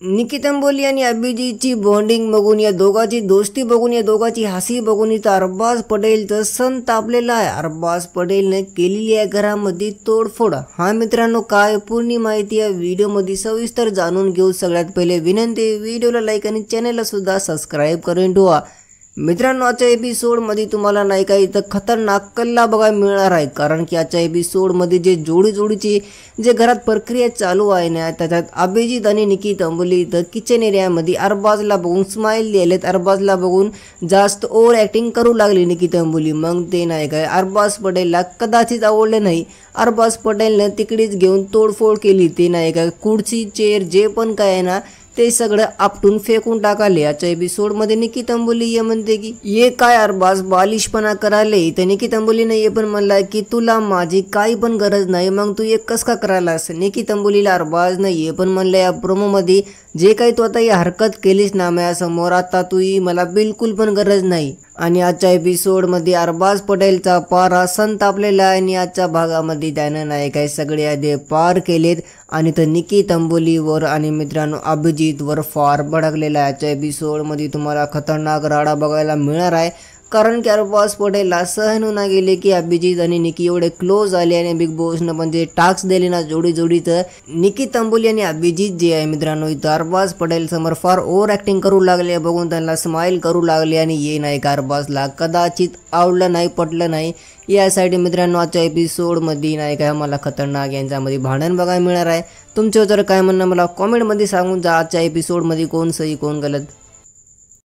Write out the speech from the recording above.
निकिता अंबोली आणि अभिजीतची बॉन्डिंग बघून, या दोघांची दोस्ती बघून, या दोघांची हसी बघून इथं अरबाज पटेलचं सण तापलेला आहे। अरबाज पटेलने केलेली आहे घरामध्ये तोडफोड। हा मित्रांनो, काय पूर्ण माहिती या व्हिडिओमध्ये सविस्तर जाणून घेऊ। सगळ्यात पहिले विनंती, व्हिडिओला लाईक आणि चॅनलला सुद्धा सबस्क्राईब करून ठेवा। मित्रांनो, आजच्या एपिसोडमध्ये तुम्हाला नाही का इथं खतरनाक कल्ला बघायला मिळणार आहे, कारण की आजच्या एपिसोडमध्ये जे जोडीची जे घरात प्रक्रिया चालू आहे ना, त्याच्यात अभिजीत आणि निकिता अंबोली इथं किचन एरियामध्ये अरबाजला बघून स्माइल दिलेत। अरबाजला बघून जास्त ओव्हर ॲक्टिंग करू लागली निकिता अंबोली। मग ते नाही काय अरबाज पटेलला कदाचित आवडले नाही। अरबाज पटेलने तिकडेच घेऊन तोडफोड केली। ते नाही काय खुर्ची चेअर जे पण काय आहे ना ते सगळं आपटून फेकून टाकाले। याच्या एपिसोडमध्ये निकिता अंबोली ये म्हणते की ये काय अरबाज बालिशपणा कराले, तर निकिता अंबोलीने ये पण म्हणला की तुला माझी काही पण गरज नाही, मग तू ये कस का करायलास। निकिता अंबोलीला अरबाजने ये पण म्हणलं या प्रोमोमध्ये जे काही तू आता ही हरकत केलीस ना माझ्यासमोर, आता तू मला बिलकुल पण गरज नाही। आणि आजच्या एपिसोडमध्ये अरबाज पटेलचा पारा संतापलेला आहे आणि आजच्या भागामध्ये त्यानं नाही काय सगळे आधी पार केलेत आणि तर निकिता अंबोलीवर आणि मित्रांनो अभिजीतवर फार भडकलेला आहे। आजच्या एपिसोडमध्ये तुम्हाला खतरनाक राडा बघायला मिळणार आहे, कारण की अरबाज पटेलला सहन होऊन गेले की अभिजीत आणि निकी एवढे क्लोज आले आणि बिग बॉसनं पण जे टास्क दिले ना जोडीचं निकिता अंबोली आणि अभिजीत जे आहे मित्रांनो इथं अरबाज पटेल समोर फार ओव्हर ॲक्टिंग करू लागले, बघून त्यांना स्माइल करू लागले आणि ये नाही का अरबाजला कदाचित आवडलं नाही, पटलं नाही। यासाठी मित्रांनो आजच्या एपिसोडमध्ये नाही काय मला खतरनाक यांच्यामध्ये भांडण बघायला मिळणार आहे। तुमचं जर काय म्हणणं मला कॉमेंटमध्ये सांगून जा, आजच्या एपिसोडमध्ये कोण सही कोण गलत।